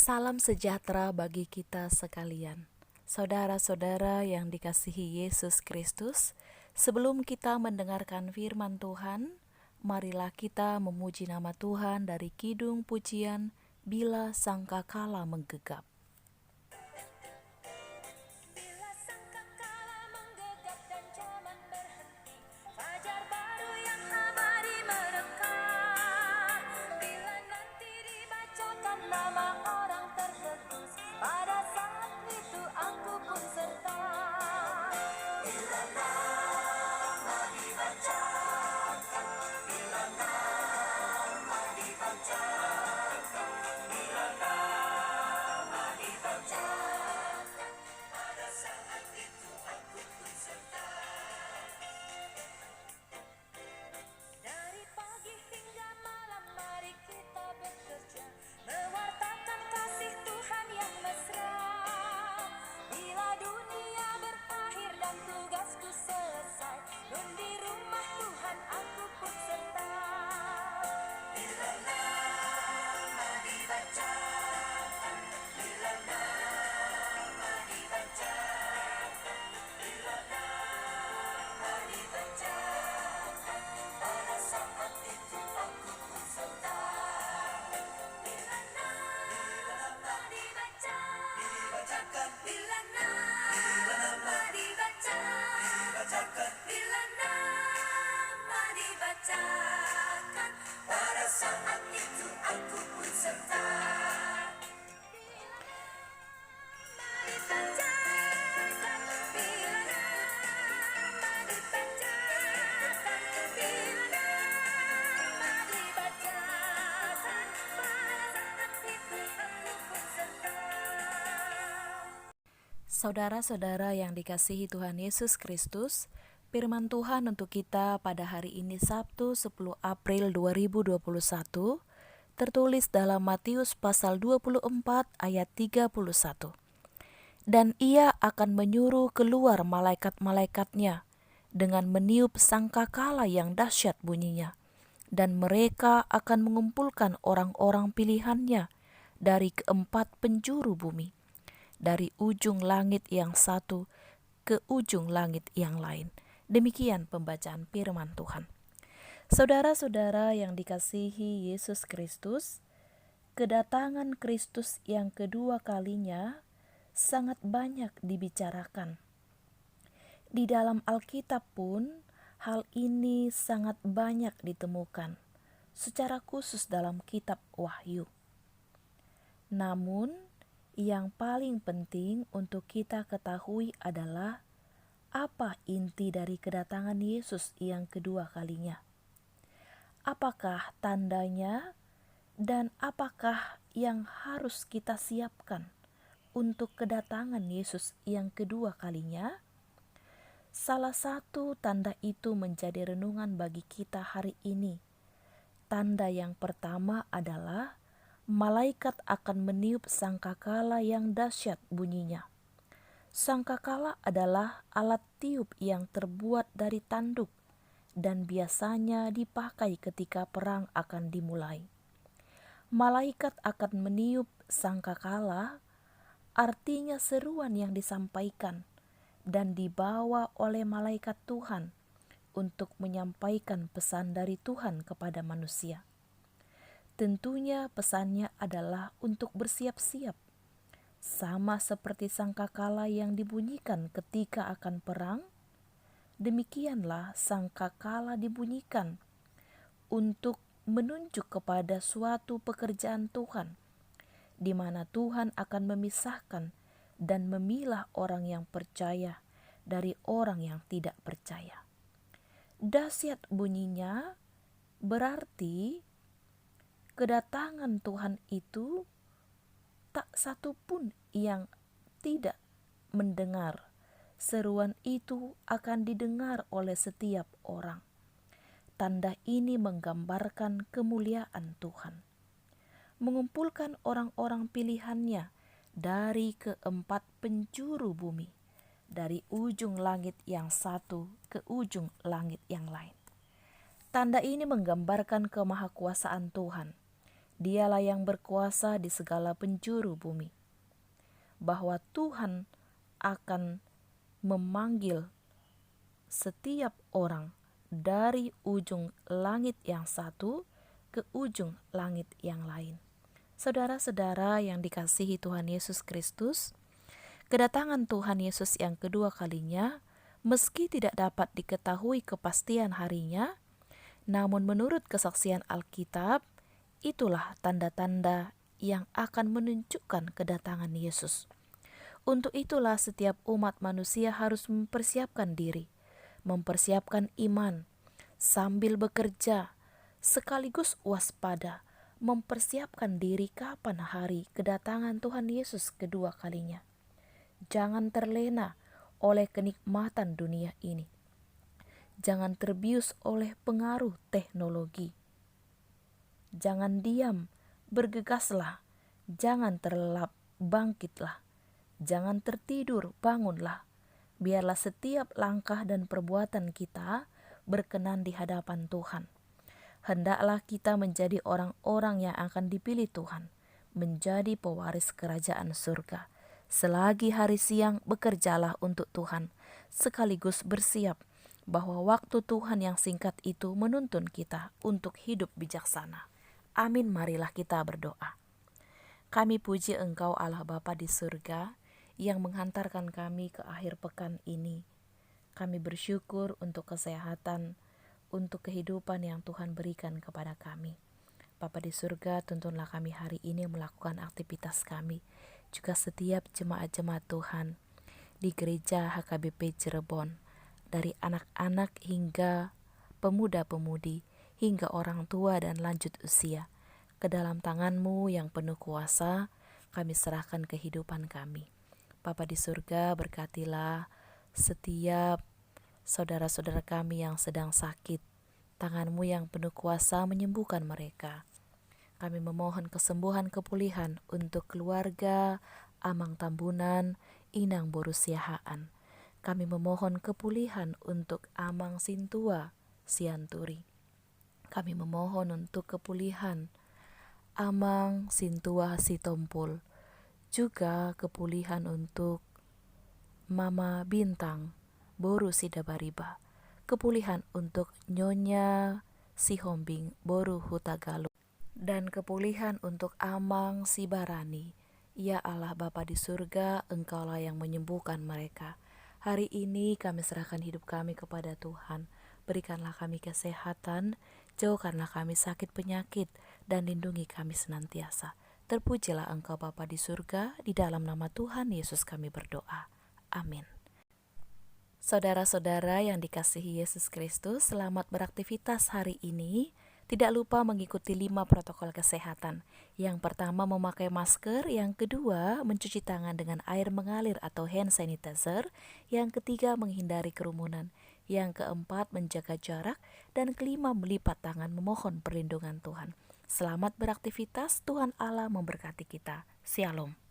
Salam sejahtera bagi kita sekalian. Saudara-saudara yang dikasihi Yesus Kristus, sebelum kita mendengarkan firman Tuhan, marilah kita memuji nama Tuhan dari kidung pujian Bila Sangkakala Menggegap. Bila sangkakala menggegap dan zaman berhenti, fajar baru yang abadi merekam. Bila nanti dibacakan nama orang tertebus, pada saat itu aku pun serta. Bila nama dibacakan, bila nama dibacakan, bila nama dibacakan, pada saat itu aku pun serta. Dari pagi hingga malam mari kita bekerja, mewartakan kasih Tuhan yang mesra. Bila dunia berakhir dan tugasku selesai, nun di rumah Tuhan aku pun serta. Bila nama dibacakan, bila nama dibacakan, bila nama dibacakan, pada saat itu aku pun serta. Bila nama dibacakan, bila nama dibacakan, bila nama dibacakan, pada saat itu aku pun serta. Bila nama dibacakan, bila nama dibacakan, bila nama dibacakan, pada saat itu aku pun serta. Saudara-saudara yang dikasihi Tuhan Yesus Kristus, firman Tuhan untuk kita pada hari ini Sabtu 10 April 2021 tertulis dalam Matius pasal 24 ayat 31. Dan ia akan menyuruh keluar malaikat-malaikatnya dengan meniup sangkakala yang dahsyat bunyinya, dan mereka akan mengumpulkan orang-orang pilihannya dari keempat penjuru bumi, dari ujung langit yang satu ke ujung langit yang lain. Demikian pembacaan firman Tuhan. Saudara-saudara yang dikasihi Yesus Kristus, kedatangan Kristus yang kedua kalinya sangat banyak dibicarakan. Di dalam Alkitab pun hal ini sangat banyak ditemukan, secara khusus dalam kitab Wahyu. Namun, yang paling penting untuk kita ketahui adalah apa inti dari kedatangan Yesus yang kedua kalinya. Apakah tandanya dan apakah yang harus kita siapkan untuk kedatangan Yesus yang kedua kalinya? Salah satu tanda itu menjadi renungan bagi kita hari ini. Tanda yang pertama adalah malaikat akan meniup sangkakala yang dahsyat bunyinya. Sangkakala adalah alat tiup yang terbuat dari tanduk dan biasanya dipakai ketika perang akan dimulai. Malaikat akan meniup sangkakala, artinya seruan yang disampaikan dan dibawa oleh malaikat Tuhan untuk menyampaikan pesan dari Tuhan kepada manusia. Tentunya pesannya adalah untuk bersiap-siap, sama seperti sangkakala yang dibunyikan ketika akan perang. Demikianlah sangkakala dibunyikan untuk menunjuk kepada suatu pekerjaan Tuhan, di mana Tuhan akan memisahkan dan memilah orang yang percaya dari orang yang tidak percaya. Dahsyat bunyinya berarti kedatangan Tuhan itu tak satu pun yang tidak mendengar. Seruan itu akan didengar oleh setiap orang. Tanda ini menggambarkan kemuliaan Tuhan, mengumpulkan orang-orang pilihannya dari keempat penjuru bumi, dari ujung langit yang satu ke ujung langit yang lain. Tanda ini menggambarkan kemahakuasaan Tuhan, Dialah yang berkuasa di segala penjuru bumi. Bahwa Tuhan akan memanggil setiap orang dari ujung langit yang satu ke ujung langit yang lain. Saudara-saudara yang dikasihi Tuhan Yesus Kristus, kedatangan Tuhan Yesus yang kedua kalinya, meski tidak dapat diketahui kepastian harinya, namun menurut kesaksian Alkitab, itulah tanda-tanda yang akan menunjukkan kedatangan Yesus. Untuk itulah setiap umat manusia harus mempersiapkan diri, mempersiapkan iman, sambil bekerja, sekaligus waspada, mempersiapkan diri kapan hari kedatangan Tuhan Yesus kedua kalinya. Jangan terlena oleh kenikmatan dunia ini. Jangan terbius oleh pengaruh teknologi. Jangan diam, bergegaslah. Jangan terlelap, bangkitlah. Jangan tertidur, bangunlah. Biarlah setiap langkah dan perbuatan kita berkenan di hadapan Tuhan. Hendaklah kita menjadi orang-orang yang akan dipilih Tuhan, menjadi pewaris kerajaan surga. Selagi hari siang bekerjalah untuk Tuhan, sekaligus bersiap bahwa waktu Tuhan yang singkat itu menuntun kita untuk hidup bijaksana. Amin, marilah kita berdoa. Kami puji Engkau Allah Bapa di surga yang menghantarkan kami ke akhir pekan ini. Kami bersyukur untuk kesehatan, untuk kehidupan yang Tuhan berikan kepada kami. Bapa di surga, tuntunlah kami hari ini melakukan aktivitas kami, juga setiap jemaat-jemaat Tuhan di gereja HKBP Cirebon, dari anak-anak hingga pemuda-pemudi, hingga orang tua dan lanjut usia. Ke dalam tangan-Mu yang penuh kuasa, kami serahkan kehidupan kami. Bapa di surga, berkatilah setiap saudara-saudara kami yang sedang sakit. Tangan-Mu yang penuh kuasa menyembuhkan mereka. Kami memohon kesembuhan kepulihan untuk keluarga Amang Tambunan, Inang Boru Siahaan. Kami memohon kepulihan untuk Amang Sintua Sianturi. Kami memohon untuk kepulihan Amang Sintua Sitompul. Juga kepulihan untuk Mama Bintang Boru Sidabariba. Kepulihan untuk Nyonya Sihombing Boru Hutagalu. Dan kepulihan untuk Amang Sibarani. Ya Allah Bapa di surga, Engkaulah yang menyembuhkan mereka. Hari ini kami serahkan hidup kami kepada Tuhan. Berikanlah kami kesehatan, jauhkanlah kami sakit penyakit, dan lindungi kami senantiasa. Terpujilah Engkau Bapa di surga, di dalam nama Tuhan Yesus kami berdoa. Amin. Saudara-saudara yang dikasihi Yesus Kristus, selamat beraktivitas hari ini. Tidak lupa mengikuti 5 protokol kesehatan. Yang pertama memakai masker, yang kedua mencuci tangan dengan air mengalir atau hand sanitizer, yang ketiga menghindari kerumunan, yang keempat menjaga jarak, dan kelima melipat tangan memohon perlindungan Tuhan. Selamat beraktivitas, Tuhan Allah memberkati kita. Shalom.